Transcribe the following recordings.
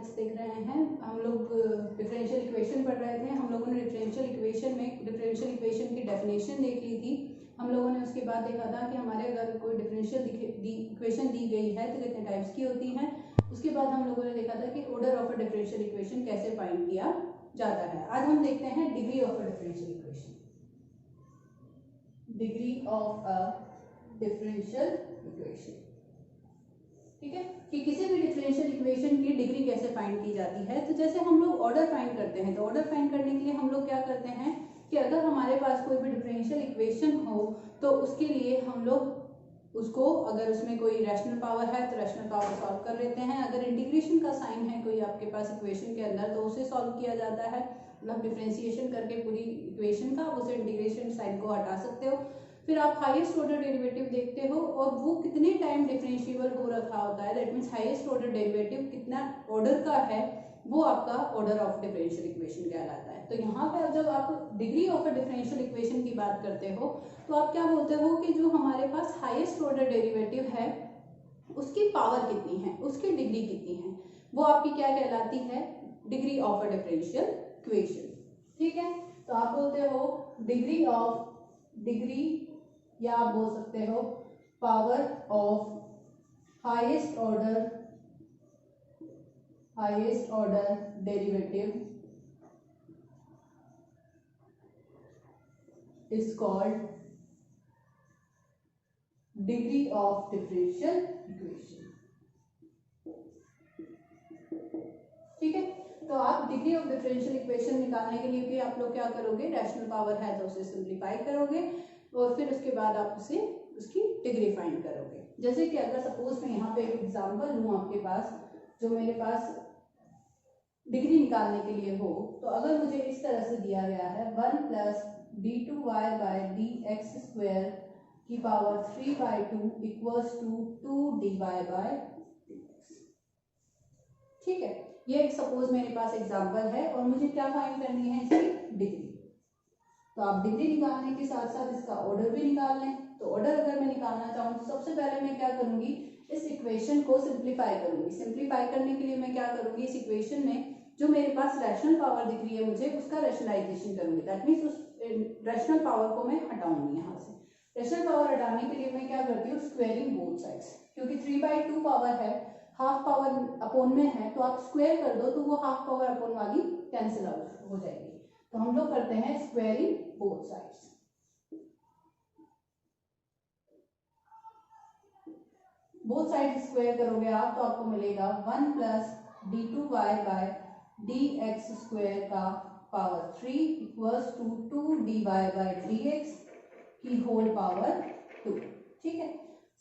Mathematics देख रहे हैं। हम लोग डिफरेंशियल इक्वेशन पढ़ रहे थे। हम लोगों ने डिफरेंशियल इक्वेशन में डिफरेंशियल इक्वेशन की डेफिनेशन देख ली थी। हम लोगों ने उसके बाद देखा था कि हमारे अगर कोई डिफरेंशियल इक्वेशन दी गई है तो कितने टाइप्स की होती हैं। उसके बाद हम लोगों ने देखा था कि order of a differential equation कैसे फाइंड किया जाता है। आज हम देखते हैं degree of a differential equation. Degree of a differential equation, ठीक है, कि किसी भी डिफरेंशियल इक्वेशन की डिग्री कैसे फाइंड की जाती है। तो जैसे हम लोग ऑर्डर फाइंड करते हैं, तो ऑर्डर फाइंड करने के लिए हम लोग क्या करते हैं कि अगर हमारे पास कोई भी डिफरेंशियल इक्वेशन हो तो उसके लिए हम लोग उसको, अगर उसमें कोई रैशनल पावर है तो रैशनल पावर सॉल्व कर लेते हैं। अगर इंटीग्रेशन का साइन है कोई आपके पास इक्वेशन के अंदर तो उसे सॉल्व किया जाता है, मतलब डिफरेंशिएशन करके पूरी इक्वेशन का उसे इंटीग्रेशन साइन को हटा सकते हो। फिर आप हाईएस्ट ऑर्डर डेरिवेटिव देखते हो और वो कितने टाइम डिफरेंशिएबल हो रखा होता है, that means highest order derivative कितना ऑर्डर का है, वो आपका ऑर्डर ऑफ डिफरेंशियल इक्वेशन कहलाता है। तो यहाँ पे जब आप degree of a differential equation की बात करते हो तो आप क्या बोलते हो कि जो हमारे पास हाईएस्ट ऑर्डर डेरिवेटिव है उसकी पावर कितनी है, उसकी डिग्री कितनी है, वो आपकी क्या कहलाती है, degree of a differential equation. ठीक है, तो आप बोलते हो डिग्री या आप बोल सकते हो power of highest order derivative is called degree of differential equation. ठीक है, तो आप डिग्री ऑफ डिफरेंशियल इक्वेशन निकालने के लिए भी आप लोग क्या करोगे, रैशनल पावर है तो उसे सिंप्लीफाई करोगे और फिर उसके बाद आप उसकी डिग्री फाइंड करोगे। जैसे कि अगर सपोज मैं यहाँ पे एक एग्जांपल लूँ आपके पास, जो मेरे पास डिग्री निकालने के लिए हो, तो अगर मुझे इस तरह से दिया गया है 1 प्लस d2y बाय dx² की power 3/2 equals to 2dy by dx। ठीक है, ये एक सपोज मेरे पास एग्जांपल है और मुझे क्या फाइंड करनी है, इसकी डिग्री। तो आप डिग्री निकालने के साथ साथ इसका ऑर्डर भी निकाल लें। तो ऑर्डर अगर मैं निकालना चाहूँ तो सबसे पहले मैं क्या करूंगी, इस इक्वेशन को सिंप्लीफाई करूंगी। सिंप्लीफाई करने के लिए मैं क्या करूंगी, इस इक्वेशन में जो मेरे पास रैशनल पावर दिख रही है मुझे उसका रैशनलाइजेशन करूंगी, दैट मीन्स उस रैशनल पावर को मैं हटाऊंगी। यहाँ से रैशनल पावर हटाने के लिए मैं क्या करती हूँ, स्क्वेयरिंग बोथ साइड्स, क्योंकि 3/2 पावर है, हाफ पावर अपॉन में है, तो आप स्क्वायर कर दो तो वो हाफ पावर अपॉन वाली कैंसिल आउट हो जाएगी। तो हम लोग करते हैं squaring both sides. Both side square करोगे आप तो आपको मिलेगा 1 प्लस d2y बाय dx² का power 3 equals to 2dy by dx की होल पावर 2। ठीक है,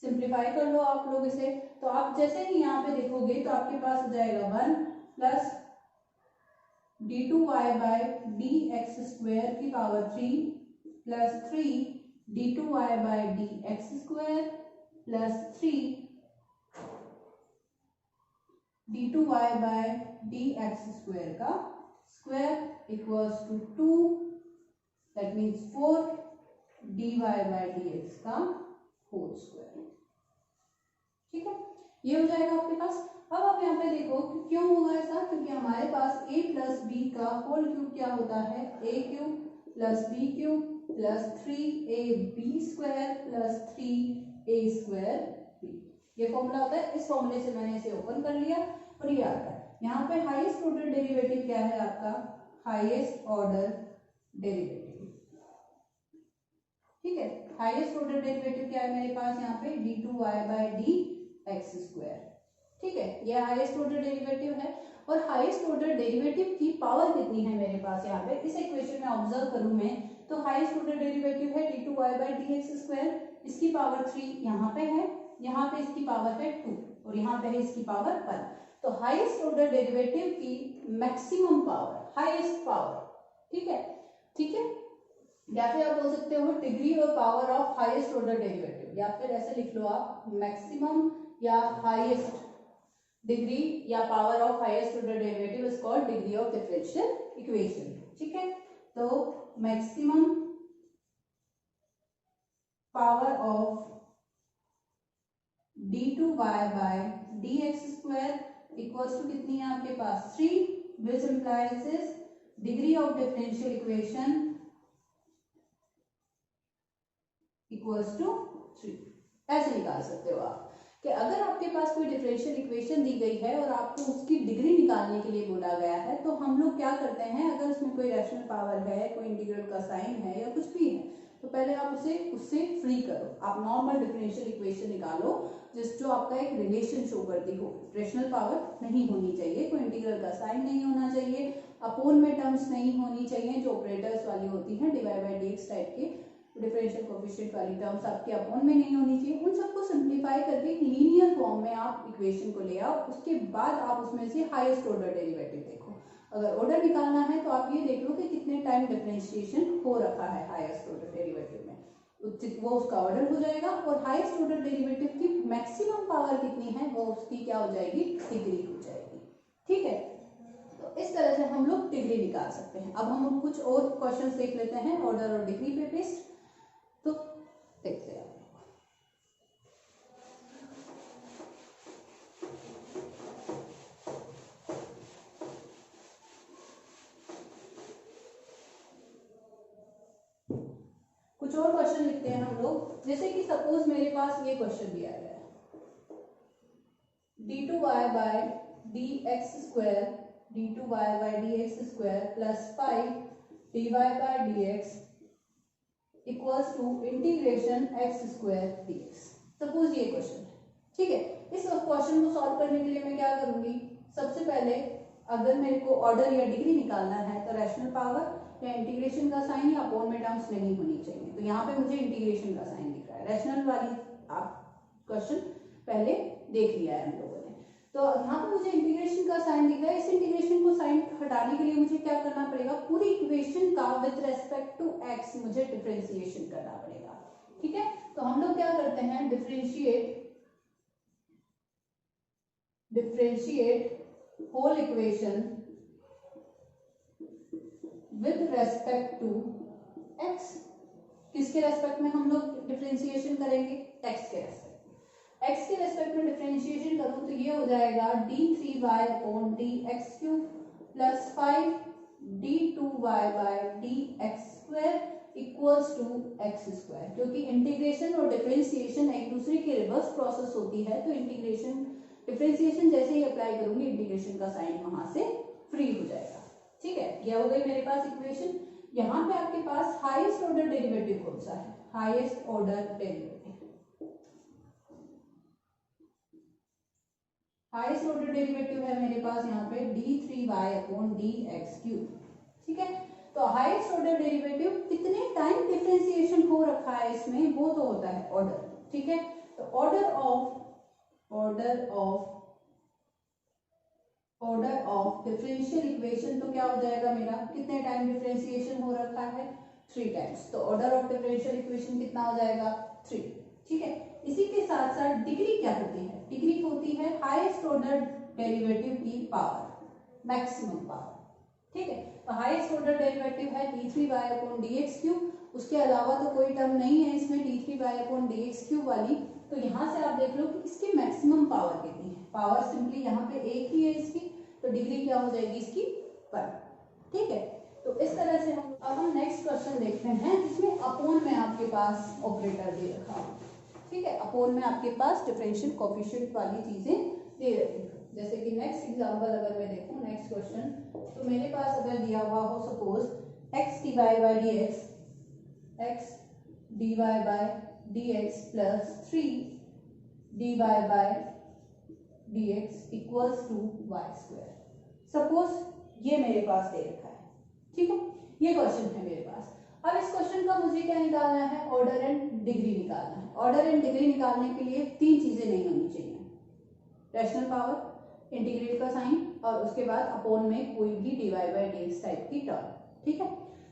सिंप्लीफाई कर लो आप लोग इसे। तो आप जैसे ही यहाँ पे देखोगे तो आपके पास हो जाएगा 1 प्लस d2y बाय dx² की power 3 plus 3 d2y by dx² plus 3 d2y by dx² का square equals to 2, that means 4 dy by dx का होल स्क्वायर। ठीक है, ये हो जाएगा आपके पास। अब आप यहाँ पे देखो कि क्यों होगा ऐसा, क्योंकि हमारे पास a प्लस बी का होल क्यूब क्या होता है, a cube plus b cube plus 3ab² plus 3a² b, ये फॉर्मूला होता है। इस फॉर्मूले से मैंने इसे ओपन कर लिया और ये आता है। यहाँ पे हाईएस्ट ऑर्डर डेरिवेटिव क्या है आपका, हाईएस्ट ऑर्डर डेरिवेटिव। ठीक है, हाईएस्ट ऑर्डर डेरिवेटिव क्या है मेरे पास यहाँ पे, d2y बाय dx²। ठीक है, ये हाईएस्ट ऑर्डर डेरिवेटिव है। और हाईएस्ट ऑर्डर डेरिवेटिव की पावर कितनी है मेरे पास यहाँ पे, इस इक्वेशन में ऑब्जर्व करूं मैं तो हाईएस्ट ऑर्डर डेरिवेटिव है d2y बाय dx², इसकी पावर 3 यहाँ पे है, यहाँ पे इसकी पावर है 2 और यहाँ पे है इसकी पावर 1। तो हाईएस्ट ऑर्डर डेरिवेटिव की मैक्सिमम पावर, हाईएस्ट पावर। ठीक है, ठीक है, या फिर आप बोल सकते हो डिग्री और power of highest order derivative, या फिर ऐसे लिख लो आप मैक्सिमम या हाईएस्ट डिग्री या power of highest order derivative is called degree of differential equation. ठीक है, तो maximum power of d2y by dx² equals to कितनी है आपके पास 3, which implies is degree of differential equation equals to 3। ऐसे निकाल सकते हो आप कि अगर आपके पास कोई डिफरेंशियल इक्वेशन दी गई है और आपको उसकी डिग्री निकालने के लिए बोला गया है, तो हम लोग क्या करते हैं, अगर उसमें कोई रैशनल पावर है, कोई इंटीग्रल का साइन है या कुछ भी है, तो पहले आप उसे उससे फ्री करो। आप नॉर्मल डिफरेंशियल इक्वेशन निकालो जो आपका एक रिलेशन शो करती हो। रैशनल पावर नहीं होनी चाहिए, कोई इंटीग्रल का साइन नहीं होना चाहिए, अपोन में टर्म्स नहीं होनी चाहिए जो ऑपरेटर्स वाली होती हैं, डिवाइड बाय डीएक्स टाइप के डिफरेंशियल कोएफिशिएंट वाली टर्म्स आपके अपोन में नहीं होनी चाहिए। उन सबको सिंप्लीफाई करके एक लीनियर फॉर्म में आप इक्वेशन को ले आओ। उसके बाद आप उसमें से हाईएस्ट ऑर्डर डेरिवेटिव देखो। अगर ऑर्डर निकालना है तो आप ये देख लो कि कितने टाइम डिफरेंशिएशन हो रखा है हाईएस्ट ऑर्डर डेरिवेटिव में, वो उसका ऑर्डर हो जाएगा। और हाईएस्ट ऑर्डर डेरिवेटिव की मैक्सिमम पावर कितनी है वो उसकी क्या हो जाएगी, डिग्री हो जाएगी। ठीक है, तो इस तरह से हम लोग डिग्री निकाल सकते हैं। अब हम कुछ और क्वेश्चंस देख लेते हैं ऑर्डर और डिग्री पे बेस्ड। तो देखते हैं कुछ और क्वेश्चन लिखते हैं हम लोग। जैसे कि सपोज मेरे पास ये क्वेश्चन दिया गया है, d2y by dx square d2y by dx square plus 5 dy by dx equals to integration x square dx। Suppose ये क्वेश्चन है, ठीक है। इस क्वेश्चन को सॉल्व करने के लिए मैं क्या करूंगी, सबसे पहले अगर मेरे को ऑर्डर या डिग्री निकालना है तो रैशनल पावर या इंटीग्रेशन का साइन या अपोन में टर्म्स नहीं होनी चाहिए। तो यहाँ पे मुझे इंटीग्रेशन का साइन दिख रहा है। रैशनल वाली आप क्वेश्चन पहले देख लिया है हम लोगों ने। तो यहाँ पे मुझे इंटीग्रेशन का साइन दिख रहा है। इस इंटीग्रेशन को साइन हटाने के लिए मुझे क्या करना पड़ेगा, पूरी इक्वेशन का विद रेस्पेक्ट टू एक्स मुझे डिफरेंशिएशन करना पड़ेगा। ठीक है, तो हम लोग क्या करते हैं, differentiate whole equation with respect to x. किसके रेस्पेक्ट में हम लोग डिफरेंशिएशन करेंगे, एक्स के रेस्पेक्ट में। एक्स के रेस्पेक्ट में डिफरेंशिएशन करूं तो ये हो जाएगा d3y upon dx cube plus 5 d2y by dx square equals to x square. क्योंकि इंटीग्रेशन और डिफरेंशिएशन एक दूसरे की रिवर्स प्रोसेस होती है, तो इंटीग्रेशन डिफरेंशिएशन जैसे ही अप्लाई करूंगी इंटीग्रेशन का साइन वहां से फ्री हो जाएगा। ठीक है, यह हो गई मेरे पास इक्वेशन। यहाँ पे आपके पास हाईएस्ट ऑर्डर डेरिवेटिव कौन सा है, highest order derivative, highest order derivative है मेरे पास यहाँ पे d3y अपॉन dx क्यूब। ठीक है, तो हाईएस्ट ऑर्डर डेरिवेटिव कितने टाइम डिफरेंशिएशन हो रखा है इसमें, वो तो होता है ऑर्डर। ठीक है, तो ऑर्डर ऑफ डिफरेंशियल इक्वेशन तो क्या हो जाएगा मेरा, कितने टाइम डिफरेंशिएशन हो रखा है, 3 टाइम्स। तो ऑर्डर ऑफ डिफरेंशियल इक्वेशन कितना हो जाएगा, 3। ठीक है, इसी के साथ साथ डिग्री क्या होती है, डिग्री होती है हाईएस्ट ऑर्डर डेरिवेटिव की पावर, मैक्सिमम पावर। ठीक है, तो हाईएस्ट ऑर्डर डेरिवेटिव है d3y अपॉन dx क्यूब। उसके अलावा तो कोई टर्म नहीं है इसमें d3y अपॉन dx क्यूब वाली। तो यहाँ से आप देख लो कि इसकी मैक्सिमम पावर कितनी है। पावर सिंपली यहाँ पे एक ही है इसकी, तो डिग्री क्या हो जाएगी इसकी 1। ठीक है, तो इस तरह से हम नेक्स्ट क्वेश्चन देखते हैं जिसमें अपोन में आपके पास ऑपरेटर दे रखा हो। ठीक है, अपोन में आपके पास डिफरेंशियल कोएफिशिएंट वाली चीजें दे रखी है। जैसे कि नेक्स्ट एग्जांपल अगर मैं देखूं, नेक्स्ट क्वेश्चन, तो मेरे पास अगर दिया हुआ हो suppose x dy by dx plus 3 dy by dx equals to y square. Suppose ये मेरे पास दे रखा है। ठीक है, ये क्वेश्चन है मेरे पास। अब इस क्वेश्चन का मुझे क्या निकालना है, ऑर्डर एंड डिग्री निकालना है। ऑर्डर एंड डिग्री निकालने के लिए 3 चीजें नहीं होनी चाहिए, रैशनल पावर, इंटीग्रेट का साइन और उसके बाद अपोन में कोई भी डिवाइड बाय dx टाइप की टर्म। ठीक है,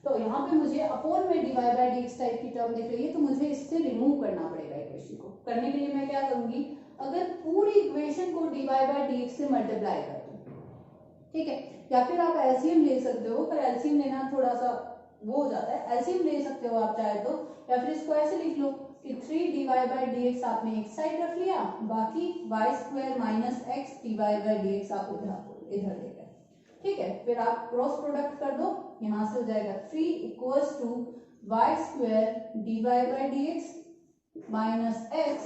तो यहाँ पे मुझे अपोन में डिवाइड बाय dx टाइप की टर्म दिख रही है, तो मुझे इससे रिमूव करना पड़ेगा इक्वेशन को। करने के लिए मैं क्या करूंगी, अगर पूरी इक्वेशन को डिवाइड बाय dx से मल्टीप्लाई कर दूं, ठीक है, या फिर आप एलसीएम ले सकते हो, पर एलसीएम लेना थोड़ा सा वो हो जाता है। एलसीएम ले सकते हो आप चाहे तो, या फिर इसको ऐसे लिख लो कि 3 dy/dx आपने एक साइड रख लिया, बाकी y² माइनस x dy/dx आप इधर ले गए। ठीक है, फिर आप क्रॉस प्रोडक्ट कर दो, यहां से हो जाएगा 3 equals to y² dy/dx minus x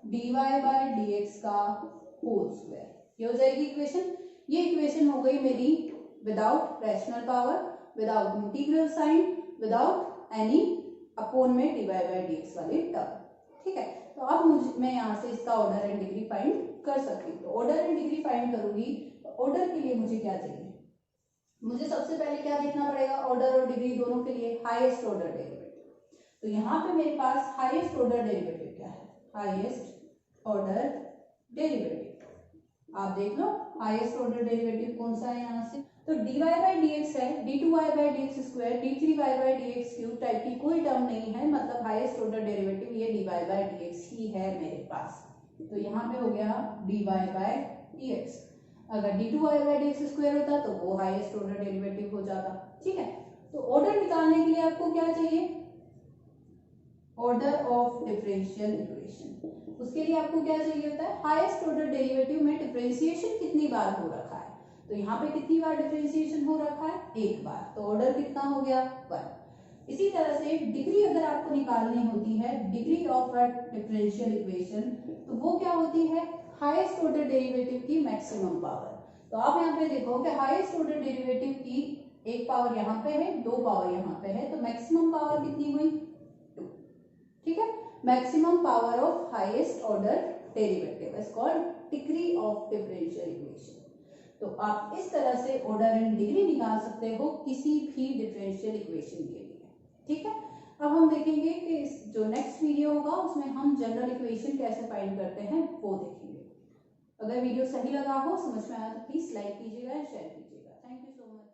dy/dx का होल स्क्वायर। ये हो जाएगी इक्वेशन। ये इक्वेशन हो गई मेरी without rational power, without integral sign, without any upon में dy/dx वाली टर्म। ठीक है, तो अब मैं यहाँ से इसका ऑर्डर एंड डिग्री फाइंड कर सकती हूँ। तो ऑर्डर एंड डिग्री फाइंड करूंगी, तो ऑर्डर के लिए मुझे क्या चाहिए, मुझे सबसे पहले क्या देखना पड़ेगा, ऑर्डर और डिग्री दोनों के लिए हाईएस्ट ऑर्डर डेरिवेटिव। तो यहाँ पे मेरे पास हाईएस्ट ऑर्डर डेरिवेटिव क्या है, हाईएस्ट ऑर्डर डेरिवेटिव आप देख लो, हाईएस्ट ऑर्डर डेरिवेटिव कौन सा है यहाँ से, तो dy/dx है, d2y/dx² d3y/dx³ टाइप की कोई टर्म नहीं है, मतलब हाईएस्ट ऑर्डर डेरिवेटिव ये dy/dx ही है मेरे पास। तो यहाँ पे हो गया dy/dx। अगर d2y/dx² होता तो वो हाईएस्ट ऑर्डर डेरिवेटिव हो जाता। ठीक है, तो ऑर्डर निकालने के लिए आपको क्या चाहिए, ऑर्डर ऑफ डिफरेंशियल इक्वेशन। उसके लिए आपको क्या चाहिए होता है, हाईएस्ट ऑर्डर डेरिवेटिव में डिफरेंशिएशन कितनी बार हो रखा है, तो यहाँ पे कितनी बार डिफरेंशिएशन हो रखा है, एक बार, तो ऑर्डर कितना हो गया, 1। इसी तरह से डिग्री अगर आपको निकालनी होती है, degree of a differential equation, तो वो क्या होती है, हाईएस्ट ऑर्डर डेरिवेटिव की मैक्सिमम पावर। तो आप यहाँ पे देखो कि हाईएस्ट ऑर्डर डेरिवेटिव की एक पावर यहाँ पे है, दो पावर यहाँ पे है, तो मैक्सिमम पावर कितनी हुई, 2। ठीक है, maximum power of highest order derivative is called degree of differential equation. तो आप इस तरह से ऑर्डर एंड डिग्री निकाल सकते हो किसी भी डिफरेंशियल इक्वेशन के लिए। ठीक है, अब हम देखेंगे कि इस जो नेक्स्ट वीडियो होगा उसमें हम जनरल इक्वेशन कैसे फाइंड करते हैं वो देखेंगे। अगर वीडियो सही लगा हो, समझ में आया तो प्लीज लाइक कीजिएगा, शेयर कीजिएगा। Thank you so much.